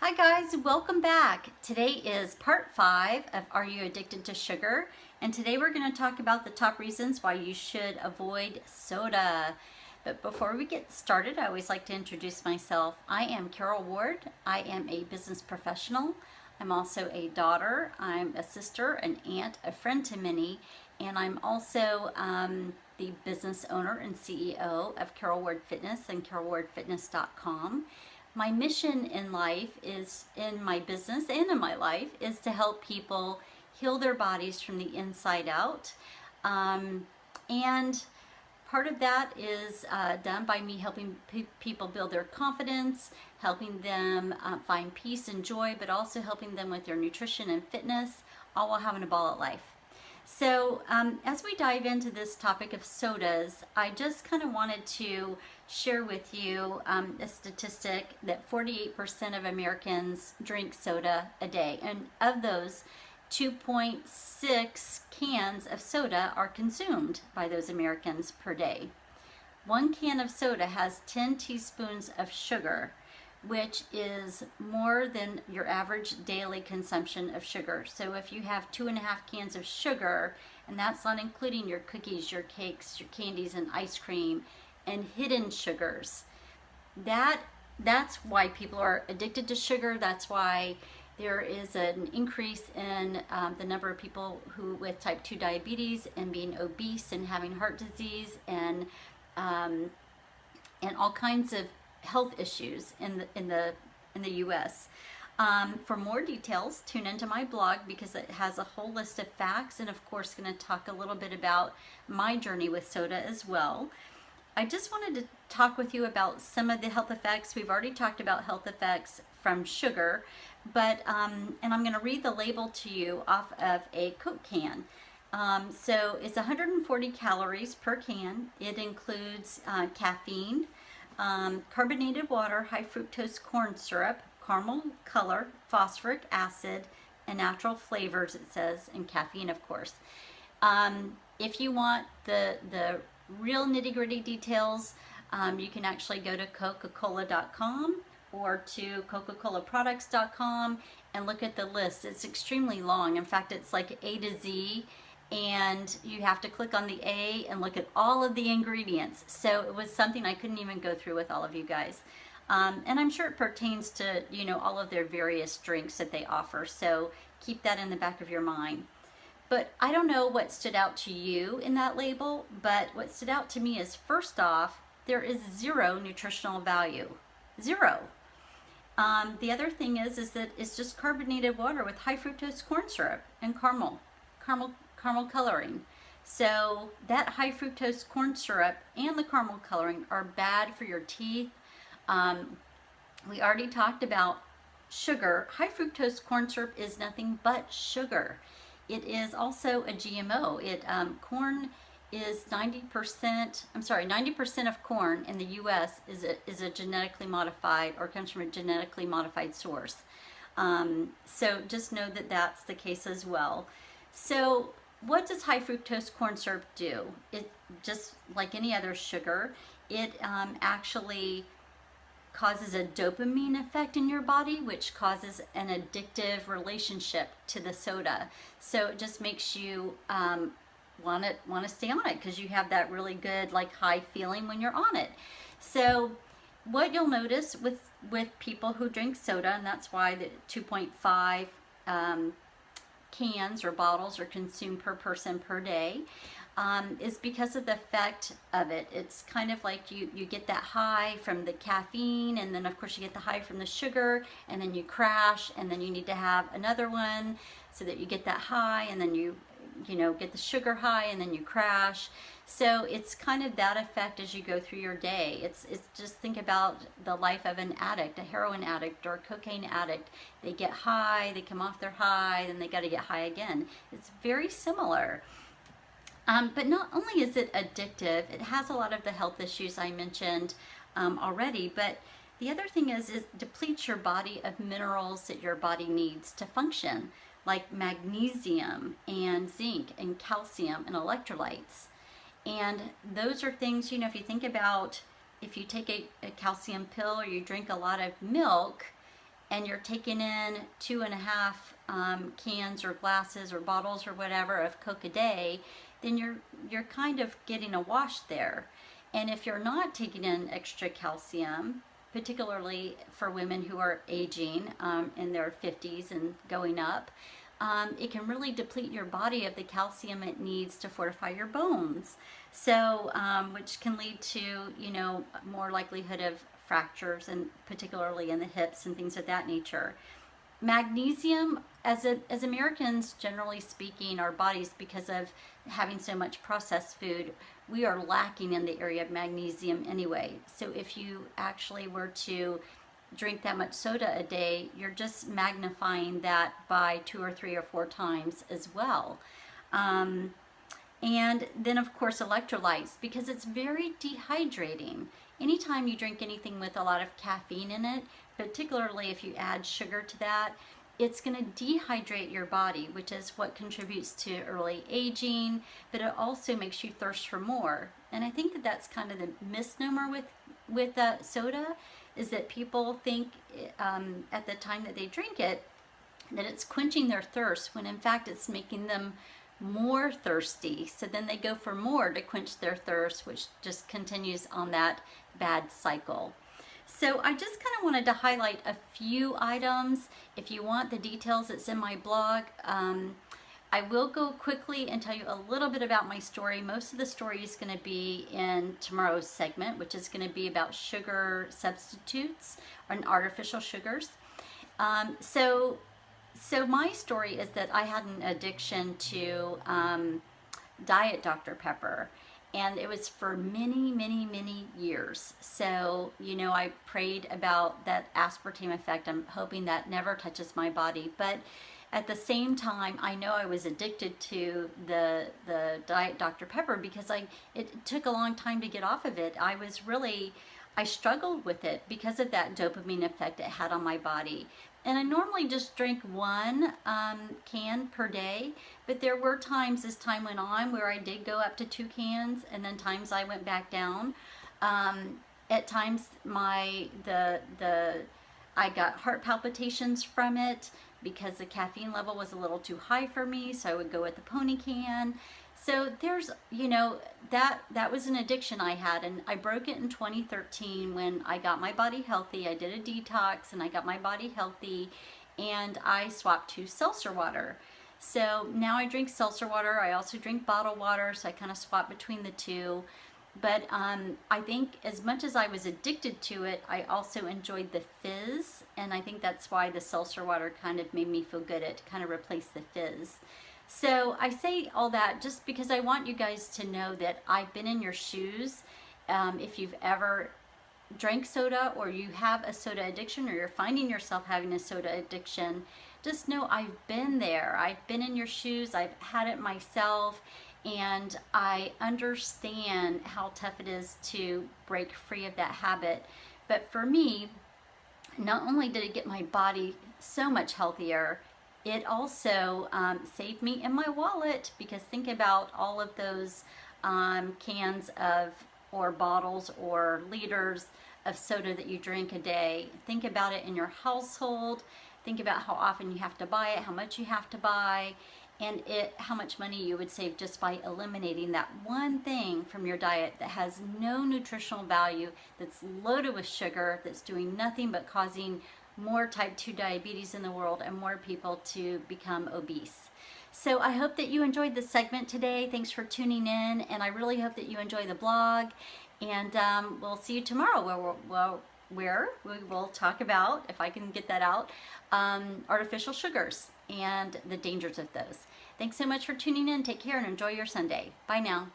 Hi guys, welcome back. Today is part 5 of Are You Addicted to Sugar? And today we're going to talk about the top reasons why you should avoid soda. But before we get started, I always like to introduce myself. I am Carol Ward. I am a business professional. I'm also a daughter. I'm a sister, an aunt, a friend to many, and I'm also the business owner and CEO of Carol Ward Fitness and carolwardfitness.com. My mission in life is, in my business and in my life, is to help people heal their bodies from the inside out. And part of that is done by me helping people build their confidence, helping them find peace and joy, but also helping them with their nutrition and fitness, all while having a ball at life. So as we dive into this topic of sodas, I just kind of wanted to share with you a statistic that 48% of Americans drink soda a day. And of those, 2.6 cans of soda are consumed by those Americans per day. 1 can of soda has 10 teaspoons of sugar, which is more than your average daily consumption of sugar. So if you have 2.5 cans of sugar, and that's not including your cookies, your cakes, your candies, and ice cream, and hidden sugars, that's why people are addicted to sugar. That's why there is an increase in the number of people who with type 2 diabetes and being obese and having heart disease and all kinds of health issues in the U.S. For more details, tune into my blog because it has a whole list of facts, and of course going to talk a little bit about my journey with soda as well. I just wanted to talk with you about some of the health effects. We've already talked about health effects from sugar, but and I'm going to read the label to you off of a Coke can. So it's 140 calories per can. It includes caffeine, carbonated water, high fructose corn syrup, caramel color, phosphoric acid, and natural flavors, it says, and caffeine, of course. If you want the real nitty-gritty details, you can actually go to coca-cola.com or to coca-colaproducts.com and look at the list. It's extremely long. In fact, it's like A to Z, and you have to click on the A and look at all of the ingredients. So it was something I couldn't even go through with all of you guys. And I'm sure it pertains to, all of their various drinks that they offer. So keep that in the back of your mind. But I don't know what stood out to you in that label, but what stood out to me is, first off, there is zero nutritional value. Zero. The other thing is that it's just carbonated water with high fructose corn syrup and caramel coloring. So that high fructose corn syrup and the caramel coloring are bad for your teeth. We already talked about sugar. High fructose corn syrup is nothing but sugar. It is also a GMO. Corn is 90% of corn in the U.S. is a genetically modified, or comes from a genetically modified source. So just know that that's the case as well. So what does high fructose corn syrup do? It, just like any other sugar, it actually causes a dopamine effect in your body, which causes an addictive relationship to the soda. So it just makes you want to stay on it because you have that really good high feeling when you're on it. So what you'll notice with people who drink soda, and that's why the 2.5 cans or bottles are consumed per person per day, is because of the effect of it. It's kind of like you get that high from the caffeine, and then of course you get the high from the sugar, and then you crash, and then you need to have another one so that you get that high, and then you get the sugar high, and then you crash. So it's kind of that effect as you go through your day. It's just think about the life of an addict, a heroin addict or a cocaine addict. They get high, they come off their high, then they got to get high again. It's very similar. But not only is it addictive, it has a lot of the health issues I mentioned already, but the other thing is it depletes your body of minerals that your body needs to function, like magnesium and zinc and calcium and electrolytes. And those are things, if you think about, if you take a calcium pill or you drink a lot of milk, and you're taking in 2.5 cans or glasses or bottles or whatever of Coke a day, then you're kind of getting a wash there. And if you're not taking in extra calcium, particularly for women who are aging in their 50s and going up, it can really deplete your body of the calcium it needs to fortify your bones. So, which can lead to, you know, more likelihood of fractures, and particularly in the hips and things of that nature. Magnesium, as Americans, generally speaking, our bodies, because of having so much processed food, we are lacking in the area of magnesium anyway. So if you actually were to drink that much soda a day, you're just magnifying that by 2 or 3 or 4 times as well. And then of course electrolytes, because it's very dehydrating. Anytime you drink anything with a lot of caffeine in it, particularly if you add sugar to that, it's going to dehydrate your body, which is what contributes to early aging, but it also makes you thirst for more. And I think that that's kind of the misnomer with soda, is that people think at the time that they drink it that it's quenching their thirst, when in fact it's making them more thirsty. So then they go for more to quench their thirst, which just continues on that bad cycle. So I just kind of wanted to highlight a few items. If you want the details, it's in my blog. I will go quickly and tell you a little bit about my story. Most of the story is going to be in tomorrow's segment, which is going to be about sugar substitutes and artificial sugars. So my story is that I had an addiction to Diet Dr. Pepper. And it was for many, many, many years. So, you know, I prayed about that aspartame effect. I'm hoping that never touches my body. But at the same time, I know I was addicted to the Diet Dr. Pepper because it took a long time to get off of it. I struggled with it because of that dopamine effect it had on my body. And I normally just drink 1 can per day, but there were times as time went on where I did go up to 2 cans, and then times I went back down. At times I got heart palpitations from it because the caffeine level was a little too high for me, so I would go with the pony can. So there's, you know, that was an addiction I had, and I broke it in 2013 when I got my body healthy. I did a detox and I got my body healthy, and I swapped to seltzer water. So now I drink seltzer water. I also drink bottled water, so I kind of swap between the two. But I think as much as I was addicted to it, I also enjoyed the fizz, and I think that's why the seltzer water kind of made me feel good. It kind of replaced the fizz. So I say all that just because I want you guys to know that I've been in your shoes. If you've ever drank soda, or you have a soda addiction, or you're finding yourself having a soda addiction, just know I've been there. I've been in your shoes. I've had it myself, and I understand how tough it is to break free of that habit. But for me, not only did it get my body so much healthier, it also saved me in my wallet, because think about all of those cans of, or bottles or liters of soda that you drink a day. Think about it in your household. Think about how often you have to buy it, how much you have to buy, and how much money you would save just by eliminating that one thing from your diet that has no nutritional value, that's loaded with sugar, that's doing nothing but causing more type 2 diabetes in the world and more people to become obese. So I hope that you enjoyed this segment today. Thanks for tuning in, and I really hope that you enjoy the blog. And we'll see you tomorrow, where we will talk about, if I can get that out, artificial sugars and the dangers of those. Thanks so much for tuning in. Take care and enjoy your Sunday. Bye now.